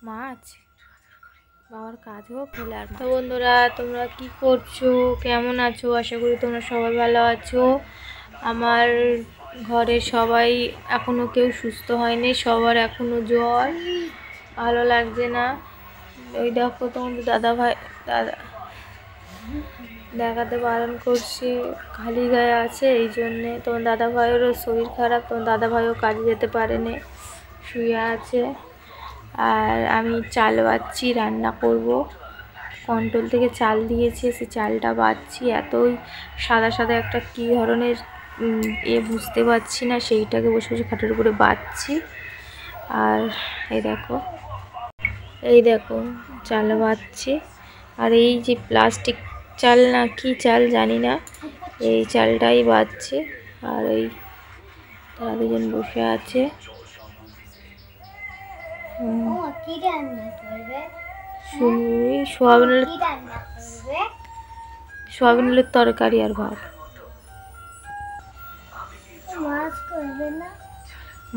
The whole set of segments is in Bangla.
মাছ বাবার কাজ হোক হলে আর। তো বন্ধুরা, তোমরা কি করছো, কেমন আছো? আশা করি তোমরা সবাই ভালো আছো। আমার ঘরে সবাই এখনো কেউ সুস্থ হয়নি, সবার এখনো জ্বর, ভালো লাগছে না। ওই দেখো তোমাদের দাদা দেখাতে বারণ করছি, খালি গায়ে আছে, এই জন্যে। তোমার দাদা ভাইয়েরও শরীর খারাপ, তোমার দাদা ভাইও কাজে যেতে পারেনি, শুয়ে আছে। আর আমি চাল বাচ্ছি, রান্না করব। কন্ট্রোল থেকে চাল দিয়েছে, সে চালটা বাচ্ছি। এতই সাদা সাদা একটা কী ধরনের বুঝতে পারছি না, সেইটাকে বসে বসে খাটের উপরে বাচ্ছি। আর এই দেখো চাল বাচ্ছি। আর এই যে প্লাস্টিক চাল না কি চাল জানি না, এই চালটাই বাচ্ছি। আর এই তারা দুজন বসে আছে। সোয়াবিন আলুর তরকারি আর ভাত।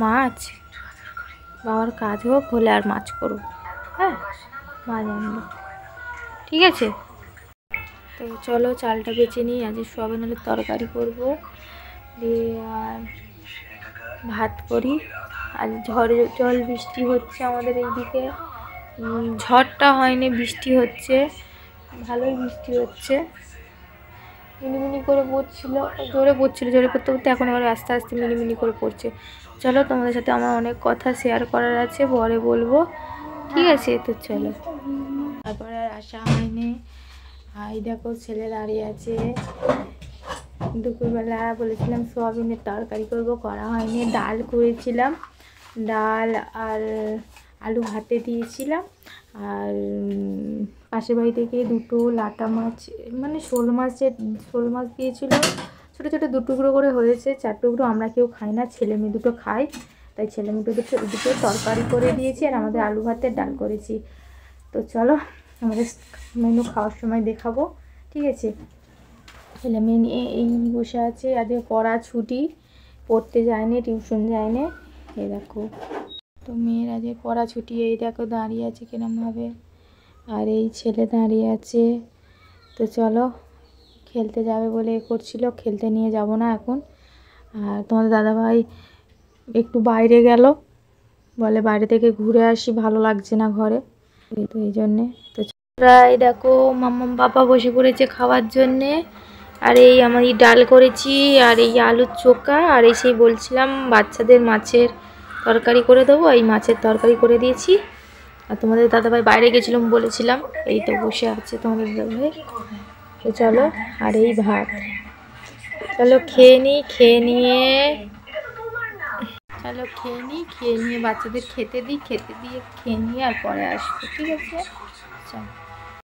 মাছ বাবার কাজ হোক হলে আর মাছ করবো। হ্যাঁ, মাছ আনবো, ঠিক আছে। তো চলো চালটা বেছে নিই, আজ সোয়াবিন আলুর তরকারি করবো, দিয়ে আর ভাত করি। আজ জল বৃষ্টি হচ্ছে আমাদের এইদিকে, ঝড়টা হয়নি, বৃষ্টি হচ্ছে, ভালোই বৃষ্টি হচ্ছে। মিনিমিনি করে পড়ছিল, জোরে পড়তে পড়তে এখন আবার আস্তে আস্তে মিনিমিনি করে পড়ছে। চলো, তোমাদের সাথে আমার অনেক কথা শেয়ার করার আছে, পরে বলবো, ঠিক আছে। তো চলো, তারপরে আর আসা হয়নি। এই দেখো ছেলে দাঁড়িয়ে আছে। দুপুরবেলা বলেছিলাম সোয়াবিনের তরকারি করবো, করা হয়নি। ডাল করেছিলাম, ডাল আর আলু ভাতে দিয়েছিলাম। আর পাশের বাড়ি থেকে দুটো লাটা মাছ, মানে শোল মাছ দিয়েছিল, ছোটো ছোটো 2 টুকরো করে হয়েছে, 4 টুকরো আমরা কেউ খাই না, ছেলে মেয়ে দুটো খাই, তাই ছেলে মেয়ে দুটো তরকারি করে দিয়েছি। আর আমাদের আলু ভাতের ডাল করেছি। তো চলো, আমাদের মেনু খাওয়ার সময় দেখাবো, ঠিক আছে। ছেলে মেয়ে নিয়ে এই বসে আছে, আজকে পড়া ছুটি, পড়তে যায়নি, টিউশন যায়নি। এই দেখো, তো মেয়ের আজকে পড়া ছুটি, এই দেখো দাঁড়িয়ে আছে কিরমভাবে। আর এই ছেলে দাঁড়িয়ে আছে। তো চলো, খেলতে যাবে বলে করছিল, খেলতে নিয়ে যাব না এখন। আর তোমাদের দাদাভাই একটু বাইরে গেল, বলে বাইরে থেকে ঘুরে আসি, ভালো লাগছে না ঘরে, তো এই জন্যে। তো এই দেখো মাম্মাম পাপা বসে পড়েছে খাওয়ার জন্যে। আর এই আমি ডাল করেছি, আর এই আলুর চোখা, আর এই সেই বলছিলাম বাচ্চাদের মাছের তরকারি করে দেবো, এই মাছের তরকারি করে দিয়েছি। আর তোমাদের দাদাভাই বাইরে গেছিলাম বলেছিলাম, এই তো বসে আছে তোমাদের দাদাভাই। তো চলো, আর এই ভাত, চলো খেয়ে নিই, খেয়ে নিয়ে বাচ্চাদের খেতে দিয়ে খেয়ে নিয়ে আর পরে আসবো, ঠিক আছে। চলো।